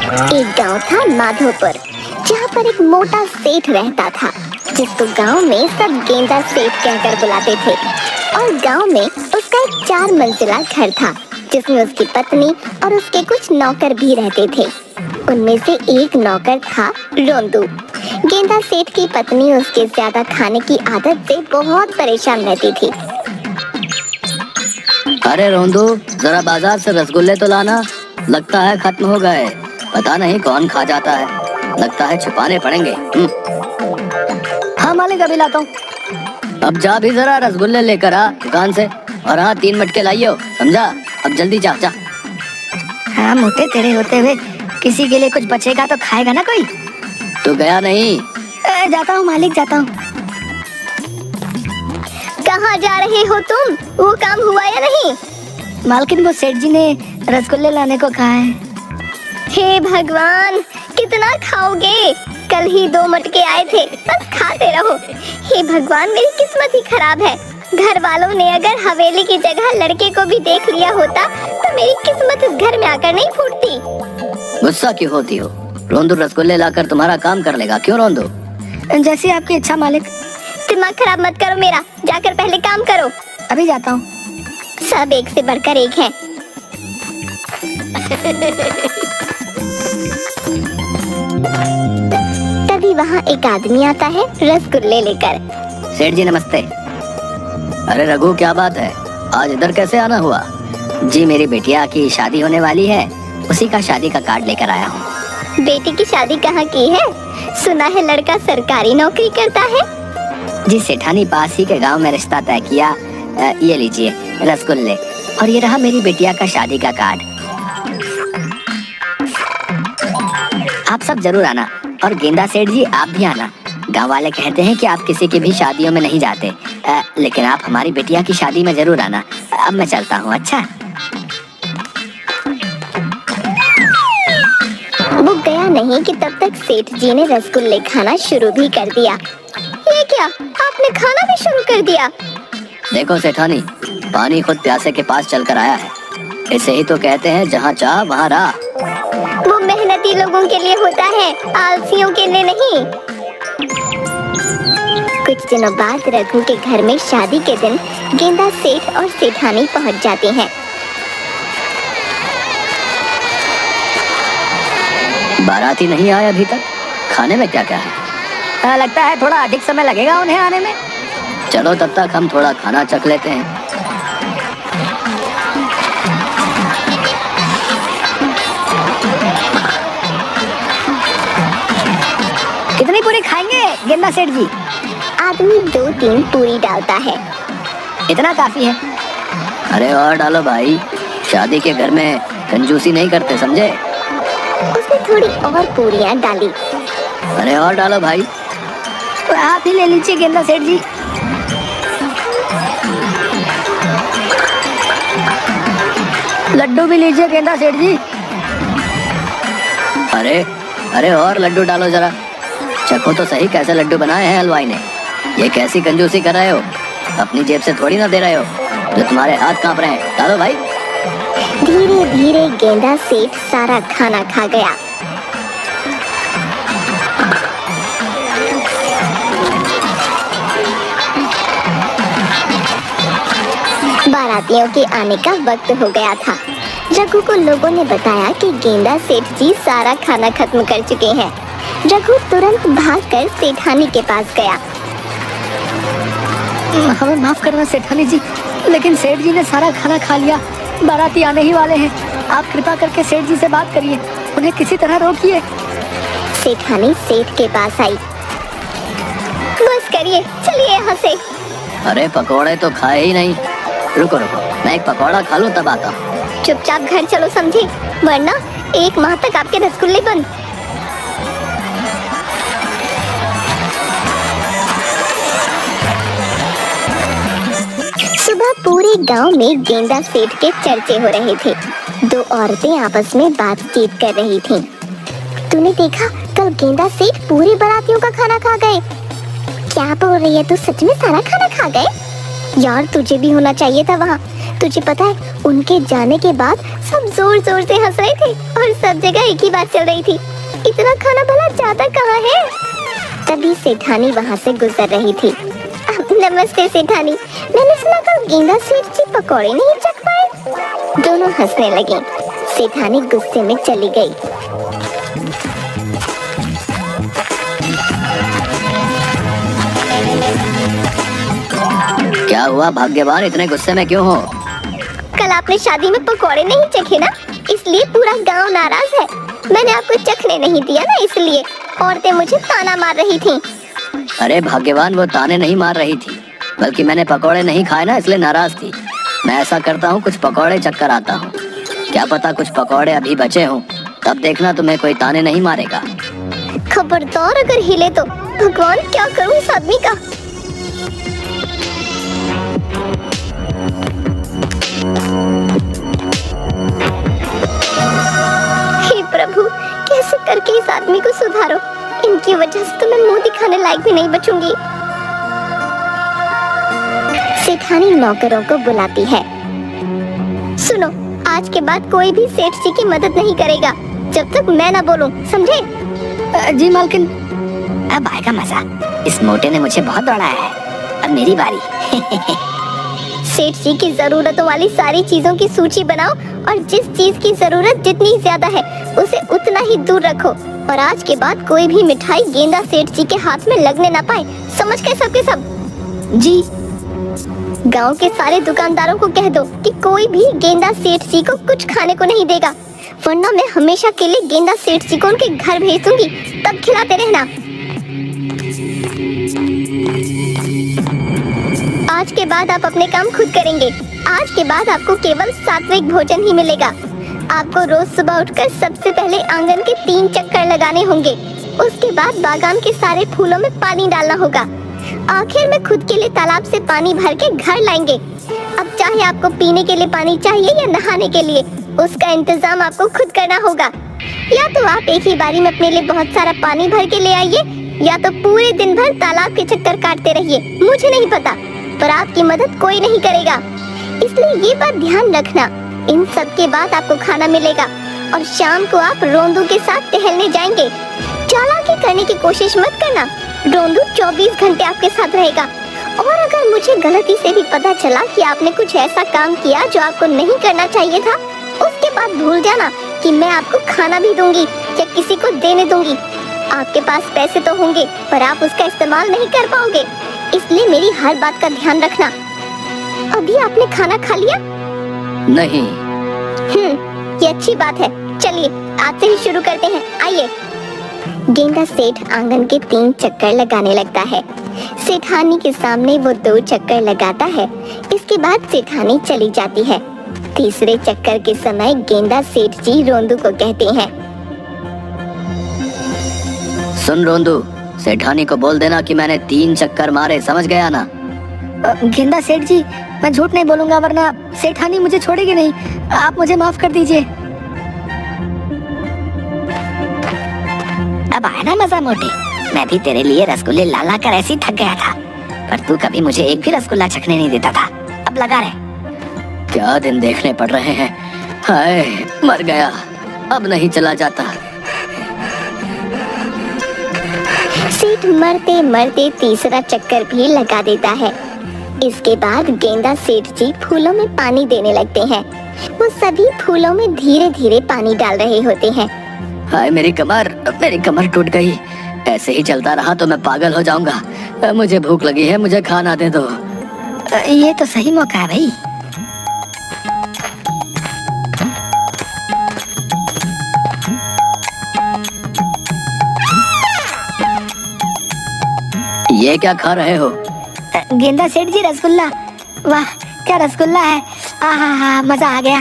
एक गांव था माधोपुर, जहाँ पर एक मोटा सेठ रहता था, जिसको गांव में सब गेंदा सेठ कहकर बुलाते थे। और गांव में उसका एक 4 मंजिला घर था, जिसमें उसकी पत्नी और उसके कुछ नौकर भी रहते थे। उनमें से एक नौकर था रोंदू। गेंदा सेठ की पत्नी उसके ज्यादा खाने की आदत से बहुत परेशान रहती थी। अरे रोंदू, जरा बाजार से रसगुल्ले तो लाना, लगता है खत्म हो गए। पता नहीं कौन खा जाता है, लगता है छुपाने पड़ेंगे। हाँ मालिक, अभी लाता हूँ। अब जा भी जरा रसगुल्ले लेकर आ दुकान से, और हाँ 3 मटके लाइयो, समझा? अब जल्दी जा जा। हाँ मोटे, तेरे होते हुए किसी के लिए कुछ बचेगा तो खाएगा ना कोई। तू गया नहीं? जाता हूँ मालिक, जाता हूँ। कहाँ जा रहे हो तुम? वो काम हुआ या नहीं? मालकिन, वो सेठ जी ने रसगुल्ले लाने को कहा है। हे भगवान, कितना खाओगे? कल ही 2 मटके आए थे, बस खाते रहो। हे भगवान, मेरी किस्मत ही खराब है। घर वालों ने अगर हवेली की जगह लड़के को भी देख लिया होता तो मेरी किस्मत इस घर में आकर नहीं फूटती। गुस्सा क्यों होती हो? रोंदू रसगुल्ले लाकर तुम्हारा काम कर लेगा। क्यों रोंदू? जैसी आपकी इच्छा मालिक। दिमाग खराब मत करो मेरा, जाकर पहले काम करो। अभी जाता हूँ। सब एक से बढ़कर एक हैं। तभी वहाँ एक आदमी आता है रसगुल्ले लेकर। सेठ जी नमस्ते। अरे रघु, क्या बात है, आज इधर कैसे आना हुआ? जी मेरी बेटिया की शादी होने वाली है, उसी का शादी का कार्ड लेकर आया हूँ। बेटी की शादी कहाँ की है? सुना है लड़का सरकारी नौकरी करता है। जी सेठानी पास ही के गांव में रिश्ता तय किया। ये लीजिए रसगुल्ले, और ये रहा मेरी बेटिया का शादी का कार्ड। आप सब जरूर आना, और गेंदा सेठ जी आप भी आना। गांव वाले कहते हैं कि आप किसी की भी शादियों में नहीं जाते, लेकिन आप हमारी बेटिया की शादी में जरूर आना। अब मैं चलता हूँ। अच्छा। वो गया नहीं कि तब तक सेठ जी ने रसगुल्ले खाना शुरू भी कर दिया। ये क्या, आपने खाना भी शुरू कर दिया? देखो सेठानी, पानी खुद प्यासे के पास चलकर आया है। इसे ही तो कहते हैं जहाँ चाह वहाँ राह। वो मेहनती लोगों के लिए होता है, आलसियों के लिए नहीं। कुछ दिनों बाद रघु के घर में शादी के दिन गेंदा सेठ और सेठानी पहुँच जाते हैं। बाराती नहीं आया अभी तक, खाने में क्या क्या है? लगता है थोड़ा अधिक समय लगेगा उन्हें आने में। चलो तब तक हम थोड़ा खाना चख लेते हैं। कितनी पूरी खाएंगे गेंदा सेठ जी? आदमी 2-3 पूरी डालता है। इतना काफी है। अरे और डालो भाई, शादी के घर में कंजूसी नहीं करते, समझे? उसने थोड़ी और पूरियां डाली। अरे और डालो भाई। तो आप ही ले लीजिए गेंदा सेठ जी। लड्डू भी लीजिए गेंदा सेठ जी। अरे अरे और लड्डू डालो जरा, चखो तो सही कैसे लड्डू बनाए हैं हलवाई ने। ये कैसी कंजूसी कर रहे हो? अपनी जेब से थोड़ी ना दे रहे हो, जो तुम्हारे हाथ कांप रहे हैं। डालो भाई। धीरे धीरे गेंदा सेठ सारा खाना खा गया। बारातियों के आने का वक्त हो गया था। रघु को लोगों ने बताया कि गेंदा सेठ जी सारा खाना खत्म कर चुके हैं। रघु तुरंत भागकर सेठानी के पास गया। हमें माफ करना सेठानी जी, लेकिन सेठ जी ने सारा खाना खा लिया। बाराती आने ही वाले हैं, आप कृपा करके सेठ जी से बात करिए, उन्हें किसी तरह रोकिए। सेठानी सेठ के पास आई। बस करिए, चलिए यहाँ से। अरे पकोड़े तो खाए ही नहीं। रुको रुको, मैं एक पकौड़ा खा लूं तब आता हूँ। चुपचाप घर चलो, समझे? वरना 1 माह तक आपके रसगुल्ले बंद। सुबह पूरे गांव में गेंदा सेठ के चर्चे हो रहे थे। 2 औरतें आपस में बातचीत कर रही थीं। तूने देखा, कल गेंदा सेठ पूरे बारातियों का खाना खा गए। क्या बोल रही है तू? सच में सारा खाना खा गए? यार तुझे भी होना चाहिए था वहाँ। तुझे पता है, उनके जाने के बाद सब जोर जोर से हंस रहे थे और सब जगह एक ही बात चल रही थी, इतना खाना भला जाता कहाँ है। तभी सेठानी वहाँ से गुजर रही थी। नमस्ते सेठानी, मैंने सुना कल गेंदा सेठ जी पकौड़े नहीं चख पाए। दोनों हंसने लगे। सेठानी गुस्से में चली गई। क्या हुआ भाग्यवान, इतने गुस्से में क्यों हो? कल आपने शादी में पकौड़े नहीं चखे ना, इसलिए पूरा गांव नाराज है। मैंने आपको चखने नहीं दिया ना, इसलिए औरतें मुझे ताना मार रही थीं। अरे भाग्यवान, वो ताने नहीं मार रही थी, बल्कि मैंने पकौड़े नहीं खाए ना, इसलिए नाराज थी। मैं ऐसा करता हूँ, कुछ पकौड़े चक्कर आता हूँ। क्या पता कुछ पकौड़े अभी बचे हों, तब देखना तुम्हें कोई ताने नहीं मारेगा। खबरदार अगर हिले तो भगवान क्या करूं इस आदमी का। हे प्रभु, कैसे करके इस आदमी को सुधारो। इनकी वजह से तो मैं मुंह दिखाने लायक भी नहीं बचूंगी। सेठानी नौकरों को बुलाती है। सुनो, आज के बाद कोई भी सेठ जी की मदद नहीं करेगा जब तक मैं ना बोलूं, समझे? जी मालकिन। अब आएगा मजा। इस मोटे ने मुझे बहुत दौड़ाया है, अब मेरी बारी। सेठ जी की जरूरतों वाली सारी चीजों की सूची बनाओ और जिस चीज की जरूरत जितनी ज्यादा है उसे उतना ही दूर रखो। और आज के बाद कोई भी मिठाई गेंदा सेठ जी के हाथ में लगने ना पाए, समझ गए सबके सब? जी। गांव के सारे दुकानदारों को कह दो कि कोई भी गेंदा सेठ जी को कुछ खाने को नहीं देगा, वरना मैं हमेशा के लिए गेंदा सेठ जी को उनके घर भेज दूंगी, तब खिलाते रहना। आज के बाद आप अपने काम खुद करेंगे। आज के बाद आपको केवल सात्विक भोजन ही मिलेगा। आपको रोज सुबह उठकर सबसे पहले आंगन के 3 चक्कर लगाने होंगे। उसके बाद बागान के सारे फूलों में पानी डालना होगा। आखिर में खुद के लिए तालाब से पानी भर के घर लाएंगे। अब चाहे आपको पीने के लिए पानी चाहिए या नहाने के लिए, उसका इंतजाम आपको खुद करना होगा। या तो आप एक ही बारी में अपने लिए बहुत सारा पानी भर के ले आइए, या तो पूरे दिन भर तालाब के चक्कर काटते रहिए। मुझे नहीं पता, पर आपकी मदद कोई नहीं करेगा, इसलिए ये बात ध्यान रखना। इन सब के बाद आपको खाना मिलेगा और शाम को आप रोंदू के साथ टहलने जाएंगे। चालाकी करने की कोशिश मत करना, रोंदू 24 घंटे आपके साथ रहेगा। और अगर मुझे गलती से भी पता चला कि आपने कुछ ऐसा काम किया जो आपको नहीं करना चाहिए था, उसके बाद भूल जाना कि मैं आपको खाना भी दूंगी या किसी को देने दूंगी। आपके पास पैसे तो होंगे, पर आप उसका इस्तेमाल नहीं कर पाओगे, इसलिए मेरी हर बात का ध्यान रखना। अभी आपने खाना खा लिया? नहीं। ये अच्छी बात है। चलिए आज से ही शुरू करते हैं, आइए। गेंदा सेठ आंगन के 3 चक्कर लगाने लगता है। सेठानी के सामने वो 2 चक्कर लगाता है। इसके बाद सेठानी चली जाती है। तीसरे चक्कर के समय गेंदा सेठ जी रोंदू को कहते हैं, सुन रोंदू, सेठानी को बोल देना कि मैंने 3 चक्कर मारे, समझ गया ना? गेंदा सेठ जी, मैं झूठ नहीं बोलूंगा, वरना सेठानी मुझे छोड़ेगी नहीं। आप मुझे माफ कर दीजिए। अब आया ना मजा मोटे। मैं भी तेरे लिए रसगुल्ले ला ला कर ऐसे थक गया था, पर तू कभी मुझे एक भी रसगुल्ला चखने नहीं देता था। अब लगा रहे। क्या दिन देखने पड़ रहे हैं। हाय, मर गया, अब नहीं चला जाता। सेठ मरते मरते तीसरा चक्कर भी लगा देता है। इसके बाद गेंदा सेठ जी फूलों में पानी देने लगते हैं। वो सभी फूलों में धीरे धीरे पानी डाल रहे होते हैं। हाय, मेरी कमर टूट गई। ऐसे ही चलता रहा तो मैं पागल हो जाऊंगा। मुझे भूख लगी है, मुझे खाना दे दो। ये तो सही मौका है भाई। ये क्या खा रहे हो? गेंदा सेठ जी, रसगुल्ला। वाह, क्या रसगुल्ला है। आहा, मजा आ गया।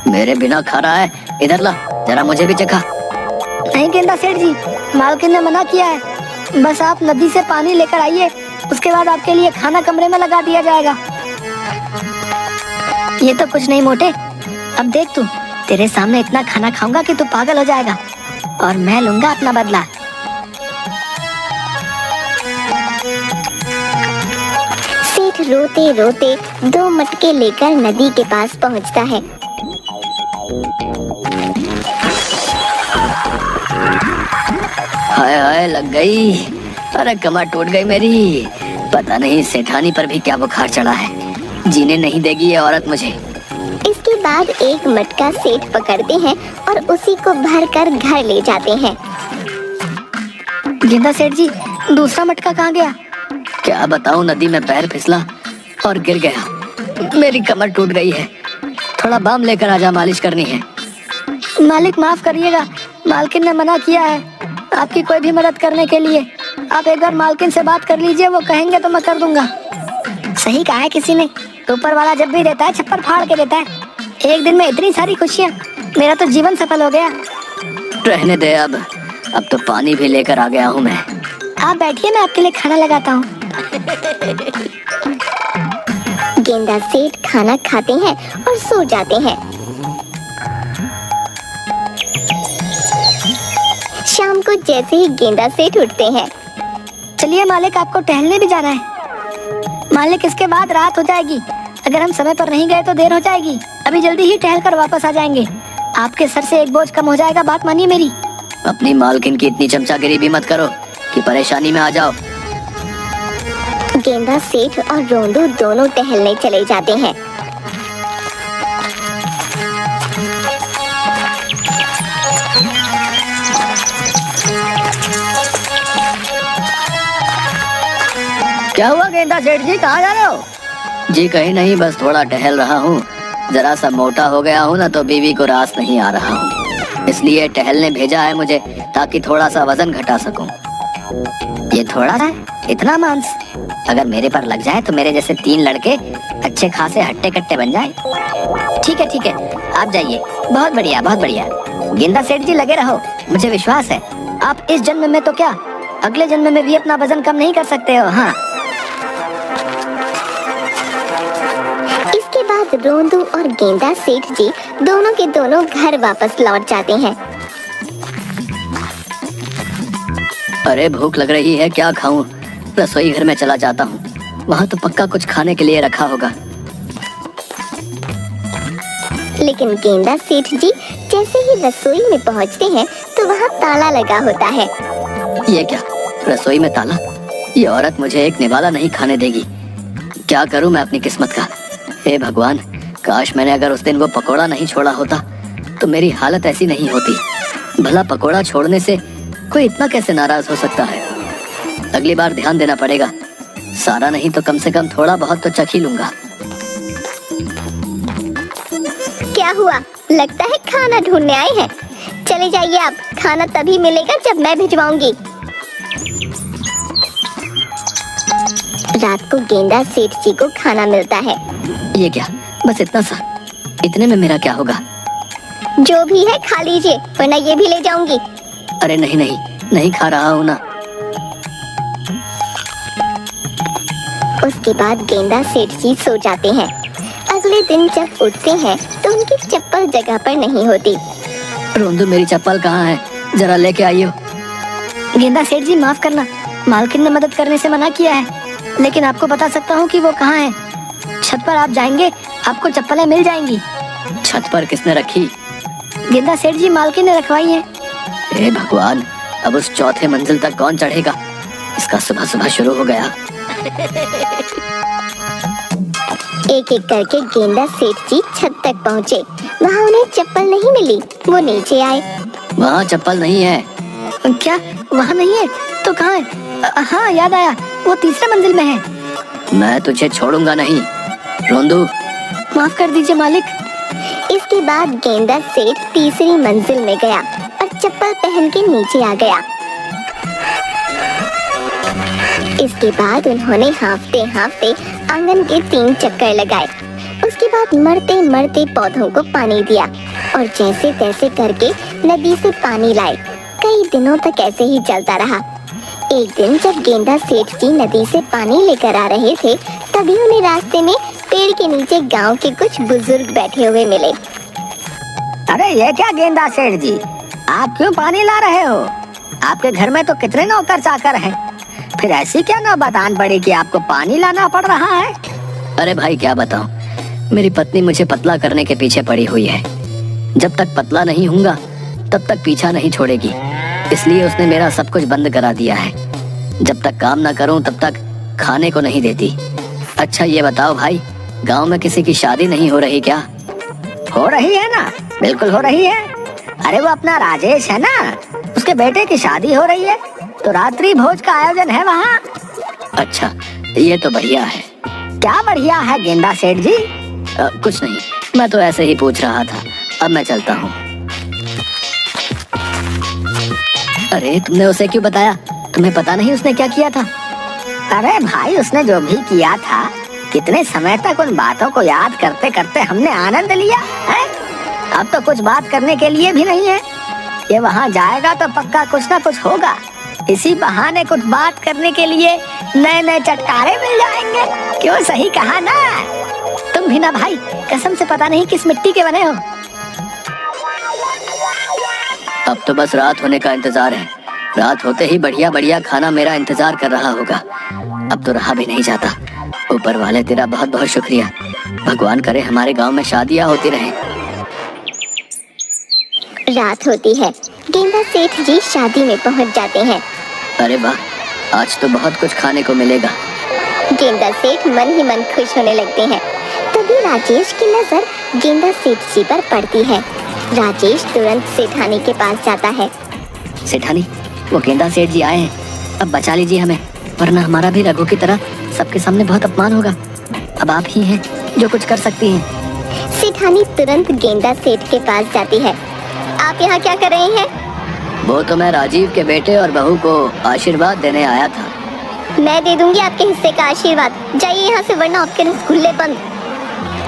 मेरे बिना खा रहा है, इधर ला, जरा मुझे भी चखा। नहीं गेंदा सेठ जी, मालकिन ने मना किया है। बस आप नदी से पानी लेकर आइए, उसके बाद आपके लिए खाना कमरे में लगा दिया जाएगा। ये तो कुछ नहीं मोटे, अब देख तू, तेरे सामने इतना खाना खाऊंगा कि तू पागल हो जाएगा, और मैं लूंगा अपना बदला। सेठ रोते रोते 2 मटके लेकर नदी के पास पहुंचता है। हाय हाय, लग गई। अरे कमर टूट गई मेरी। पता नहीं सेठानी पर भी क्या बुखार चढ़ा है, जीने नहीं देगी ये औरत मुझे। इसके बाद एक मटका सेठ पकड़ते हैं और उसी को भरकर घर ले जाते हैं। गेंदा सेठ जी, दूसरा मटका कहाँ गया? क्या बताऊं, नदी में पैर फिसला और गिर गया। मेरी कमर टूट गई है। थोड़ा बाम लेकर आजा, मालिश करनी है। मालिक माफ करिएगा, मालकिन ने मना किया है आपकी कोई भी मदद करने के लिए। आप एक बार मालकिन से बात कर लीजिए, वो कहेंगे तो मैं कर दूंगा। सही कहा है किसी ने, ऊपर वाला जब भी देता है छप्पर फाड़ के देता है। एक दिन में इतनी सारी खुशियाँ, मेरा तो जीवन सफल हो गया। रहने दे अब तो पानी भी लेकर आ गया हूँ मैं। आप बैठिए, मैं आपके लिए खाना लगाता हूँ। गेंदा सेठ खाना खाते हैं और सो जाते हैं। शाम को जैसे ही गेंदा सेठ उठते हैं। चलिए मालिक, आपको टहलने भी जाना है। मालिक, इसके बाद रात हो जाएगी, अगर हम समय पर नहीं गए तो देर हो जाएगी। अभी जल्दी ही टहल कर वापस आ जाएंगे, आपके सर से एक बोझ कम हो जाएगा, बात मानिए मेरी। अपनी मालकिन की इतनी चमचागिरी भी मत करो कि परेशानी में आ जाओ। गेंदा सेठ और रोंदू दोनों टहलने चले जाते हैं। क्या हुआ गेंदा सेठ जी, कहाँ जा रहे हो? जी कहीं नहीं, बस थोड़ा टहल रहा हूँ। जरा सा मोटा हो गया हूँ ना, तो बीवी को रास नहीं आ रहा हूँ, इसलिए टहलने भेजा है मुझे, ताकि थोड़ा सा वजन घटा सकूं। ये थोड़ा सा, इतना मांस अगर मेरे पर लग जाए तो मेरे जैसे 3 लड़के अच्छे खासे हट्टे कट्टे बन जाए। ठीक है, आप जाइए। बहुत बढ़िया, बहुत बढ़िया। गेंदा सेठ जी लगे रहो, मुझे विश्वास है आप इस जन्म में तो क्या, अगले जन्म में भी अपना वजन कम नहीं कर सकते हो। हाँ। इसके बाद रोंदू और गेंदा सेठ जी दोनों के दोनों घर वापस लौट जाते हैं। अरे भूख लग रही है, क्या खाऊं? रसोई घर में चला जाता हूँ, वहाँ तो पक्का कुछ खाने के लिए रखा होगा। लेकिन गेंदा सेठ जी जैसे ही रसोई में पहुँचते हैं तो वहाँ ताला लगा होता है। ये क्या, रसोई में ताला? ये औरत मुझे एक निवाला नहीं खाने देगी। क्या करूं मैं अपनी किस्मत का? हे भगवान, काश मैंने अगर उस दिन वो पकोड़ा नहीं छोड़ा होता तो मेरी हालत ऐसी नहीं होती। भला पकोड़ा छोड़ने से कोई इतना कैसे नाराज हो सकता है? अगली बार ध्यान देना पड़ेगा। सारा नहीं तो कम से कम थोड़ा बहुत तो चख ही लूंगा। क्या हुआ, लगता है खाना ढूंढने आए हैं। चले जाइए आप, खाना तभी मिलेगा जब मैं भिजवाऊंगी। रात को गेंदा सेठ जी को खाना मिलता है। ये क्या, बस इतना सा? इतने में मेरा क्या होगा? जो भी है खा लीजिए, वरना ये भी ले जाऊंगी। अरे नहीं, नहीं खा रहा हूँ ना। उसके बाद गेंदा सेठ जी सो जाते हैं। अगले दिन जब उठते हैं तो उनकी चप्पल जगह पर नहीं होती। रोंदू, मेरी चप्पल कहाँ है? जरा लेके आइयो। गेंदा सेठ जी माफ करना, मालकिन ने मदद करने से मना किया है, लेकिन आपको बता सकता हूँ कि वो कहाँ है। छत पर आप जाएंगे, आपको चप्पलें मिल जाएंगी। छत पर किसने रखी? गेंदा सेठ जी मालकिन ने रखवाई है। हे भगवान, अब उस चौथे मंजिल तक कौन चढ़ेगा? इसका सुबह सुबह शुरू हो गया। एक एक करके गेंदा सेठ जी छत तक पहुँचे। वहाँ उन्हें चप्पल नहीं मिली। वो नीचे आए। वहाँ चप्पल नहीं है। क्या, वहाँ नहीं है? तो कहाँ है? हाँ, याद आया, वो तीसरे मंजिल में है। मैं तुझे छोड़ूंगा नहीं। रोंदू, माफ कर दीजिए मालिक। इसके बाद गेंदा सेठ तीसरी मंजिल में गया और चप्पल पहन के नीचे आ गया। इसके बाद उन्होंने हांफते हांफते आंगन के 3 चक्कर लगाए। उसके बाद मरते मरते पौधों को पानी दिया और जैसे तैसे करके नदी से पानी लाए। कई दिनों तक ऐसे ही चलता रहा। एक दिन जब गेंदा सेठ जी नदी से पानी लेकर आ रहे थे, तभी उन्हें रास्ते में पेड़ के नीचे गांव के कुछ बुजुर्ग बैठे हुए मिले। अरे ये क्या गेंदा सेठ जी, आप क्यों पानी ला रहे हो? आपके घर में तो कितने नौकर चाकर हैं, फिर ऐसी क्या नौबत आन पड़ी कि आपको पानी लाना पड़ रहा है? अरे भाई क्या बताऊं, मेरी पत्नी मुझे पतला करने के पीछे पड़ी हुई है। जब तक पतला नहीं होऊंगा तब तक पीछा नहीं छोड़ेगी, इसलिए उसने मेरा सब कुछ बंद करा दिया है। जब तक काम ना करूं तब तक खाने को नहीं देती। अच्छा ये बताओ भाई, गांव में किसी की शादी नहीं हो रही क्या? हो रही है ना, बिल्कुल हो रही है। अरे वो अपना राजेश है ना, उसके बेटे की शादी हो रही है, तो रात्रि भोज का आयोजन है वहाँ। अच्छा ये तो बढ़िया है। क्या बढ़िया है गेंदा सेठ जी? कुछ नहीं, मैं तो ऐसे ही पूछ रहा था। अब मैं चलता हूँ। अरे तुमने उसे क्यों बताया? तुम्हें पता नहीं उसने क्या किया था? अरे भाई उसने जो भी किया था, कितने समय तक उन बातों को याद करते करते हमने आनंद लिया है। अब तो कुछ बात करने के लिए भी नहीं है। ये वहाँ जाएगा तो पक्का कुछ ना कुछ होगा। इसी बहाने कुछ बात करने के लिए नए नए चटकारे मिल जाएंगे। क्यों, सही कहा ना? तुम भी ना भाई, कसम से पता नहीं किस मिट्टी के बने हो। अब तो बस रात होने का इंतजार है। रात होते ही बढ़िया बढ़िया खाना मेरा इंतजार कर रहा होगा। अब तो रहा भी नहीं जाता। ऊपर वाले तेरा बहुत बहुत शुक्रिया। भगवान करे हमारे गांव में शादियां होती रहें। रात होती है, गेंदा सेठ जी शादी में पहुंच जाते हैं। अरे वाह, आज तो बहुत कुछ खाने को मिलेगा। गेंदा सेठ मन ही मन खुश होने लगते हैं। तभी राजेश की नजर गेंदा सेठ जी पर पड़ती है। राजेश तुरंत सेठानी के पास जाता है। सेठानी, वो गेंदा सेठ जी आए हैं, अब बचा लीजिए हमें, वरना हमारा भी रघु की तरह सबके सामने बहुत अपमान होगा। अब आप ही हैं जो कुछ कर सकती हैं। सेठानी तुरंत गेंदा सेठ के पास जाती है। आप यहाँ क्या कर रहे हैं? वो तो मैं राजीव के बेटे और बहू को आशीर्वाद देने आया था। मैं दे दूंगी आपके हिस्से का आशीर्वाद। जाइए यहाँ से, वरना आपके रसगुल्ले बंद।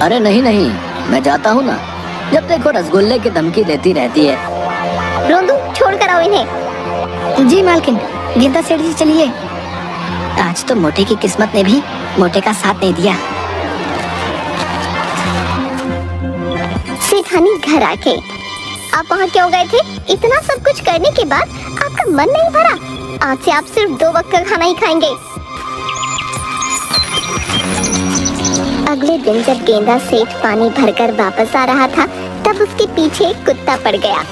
अरे नहीं नहीं, मैं जाता हूँ ना। जब देखो रसगुल्ले की धमकी देती रहती है। रोंदू, छोड़ कर आओ इन्हें। जी मालकिन। गेंदा सेठ जी चलिए। आज तो मोटे की किस्मत ने भी मोटे का साथ नहीं दिया। सेठानी घर आके, आप वहाँ क्यों गए थे? इतना सब कुछ करने के बाद आपका मन नहीं भरा? आज से आप सिर्फ 2 वक्त का खाना ही खाएंगे। अगले दिन जब गेंदा सेठ पानी भरकर वापस आ रहा था, तब उसके पीछे एक कुत्ता पड़ गया।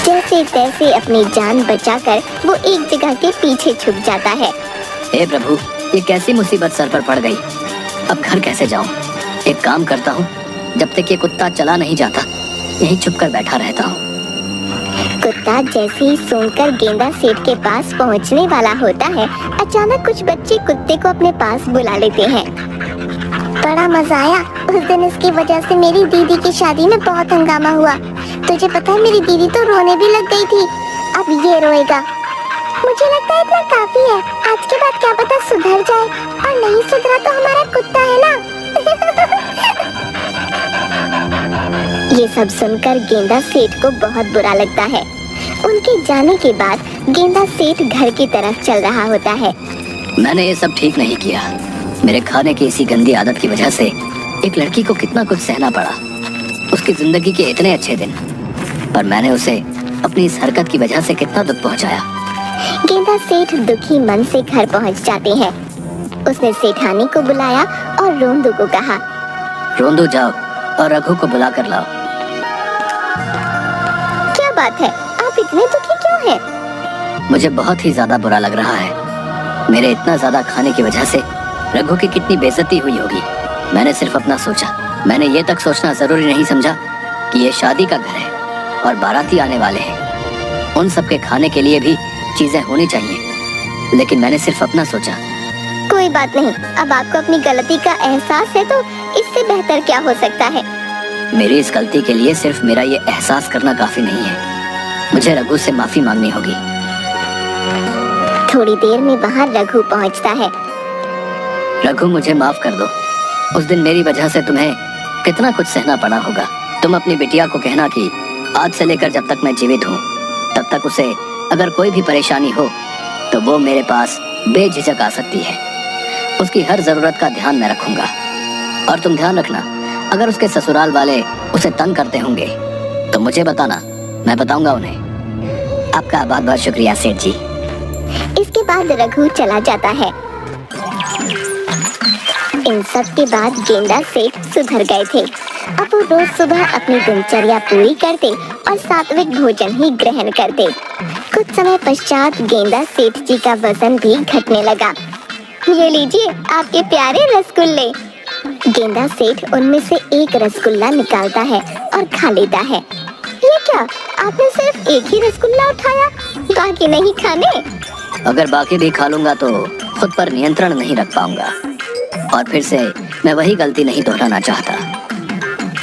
जैसे तैसे अपनी जान बचाकर वो एक जगह के पीछे छुप जाता है। हे प्रभु, ये कैसी मुसीबत सर पर पड़ गई। अब घर कैसे जाऊं? एक काम करता हूँ, जब तक ये कुत्ता चला नहीं जाता यहीं छुप कर बैठा रहता हूँ। कुत्ता जैसे ही सूंघकर गेंदा सेठ के पास पहुंचने वाला होता है, अचानक कुछ बच्चे कुत्ते को अपने पास बुला लेते हैं। बड़ा मजा आया। उस दिन इसकी वजह से मेरी दीदी की शादी में बहुत हंगामा हुआ। तुझे पता है, मेरी दीदी तो रोने भी लग गई थी। अब ये रोएगा। मुझे लगता है इतना काफी है। आज के बाद क्या पता सुधर जाए, और नहीं सुधरा तो हमारा कुत्ता है ना। ये सब सुनकर गेंदा सेठ को बहुत बुरा लगता है। उनके जाने के बाद गेंदा सेठ घर की तरफ चल रहा होता है। मैंने ये सब ठीक नहीं किया। मेरे खाने की इसी गंदी आदत की वजह से एक लड़की को कितना कुछ सहना पड़ा। उसकी जिंदगी के इतने अच्छे दिन, पर मैंने उसे अपनी इस हरकत की वजह से कितना दुख पहुंचाया। गेंदा सेठ दुखी मन से घर पहुंच जाते हैं। उसने सेठानी को बुलाया और रोंदू को कहा, रोंदू जाओ और रघु को बुला कर लाओ। क्या बात है, आप इतने दुखी क्यों हैं? मुझे बहुत ही ज्यादा बुरा लग रहा है। मेरे इतना ज्यादा खाने की वजह से रघु की कितनी बेइज्जती हुई होगी। मैंने सिर्फ अपना सोचा। मैंने ये तक सोचना जरूरी नहीं समझा कि ये शादी का घर है और बाराती आने वाले हैं। उन सब के खाने के लिए भी चीजें होनी चाहिए, लेकिन मैंने सिर्फ अपना सोचा। कोई बात नहीं, अब आपको अपनी गलती का एहसास है तो इससे बेहतर क्या हो सकता है। मेरी इस गलती के लिए सिर्फ मेरा ये एहसास करना काफी नहीं है। मुझे रघु से माफी मांगनी होगी। थोड़ी देर में वहाँ रघु पहुँचता है। रघु, मुझे माफ कर दो। उस दिन मेरी वजह से तुम्हें कितना कुछ सहना पड़ा होगा। तुम अपनी बिटिया को कहना कि आज से लेकर जब तक मैं जीवित हूँ तब तक उसे अगर कोई भी परेशानी हो तो वो मेरे पास बेझिझक आ सकती है। उसकी हर जरूरत का ध्यान मैं रखूंगा। और तुम ध्यान रखना, अगर उसके ससुराल वाले उसे तंग करते होंगे तो मुझे बताना, मैं बताऊंगा उन्हें। आपका बहुत बहुत शुक्रिया सेठ जी। इसके बाद रघु चला जाता है। इन सब के बाद गेंदा सेठ सुधर गए थे। अब वो रोज सुबह अपनी दिनचर्या पूरी करते और सात्विक भोजन ही ग्रहण करते। कुछ समय पश्चात गेंदा सेठ जी का वजन भी घटने लगा। ये लीजिए आपके प्यारे रसगुल्ले। गेंदा सेठ उनमें से एक रसगुल्ला निकालता है और खा लेता है। ये क्या, आपने सिर्फ एक ही रसगुल्ला उठाया, बाकी नहीं खाने? अगर बाकी भी खा लूंगा तो खुद पर नियंत्रण नहीं रख पाऊंगा और फिर से मैं वही गलती नहीं दोहराना चाहता।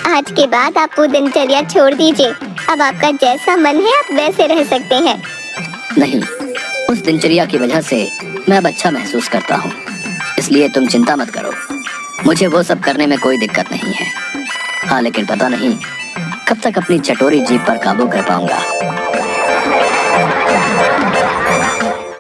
आज के बाद आप वो दिनचर्या छोड़ दीजिए। अब आपका जैसा मन है आप वैसे रह सकते हैं। नहीं, उस दिनचर्या की वजह से मैं अब अच्छा महसूस करता हूँ, इसलिए तुम चिंता मत करो। मुझे वो सब करने में कोई दिक्कत नहीं है। हाँ, लेकिन पता नहीं कब तक अपनी चटोरी जीभ पर काबू कर पाऊंगा।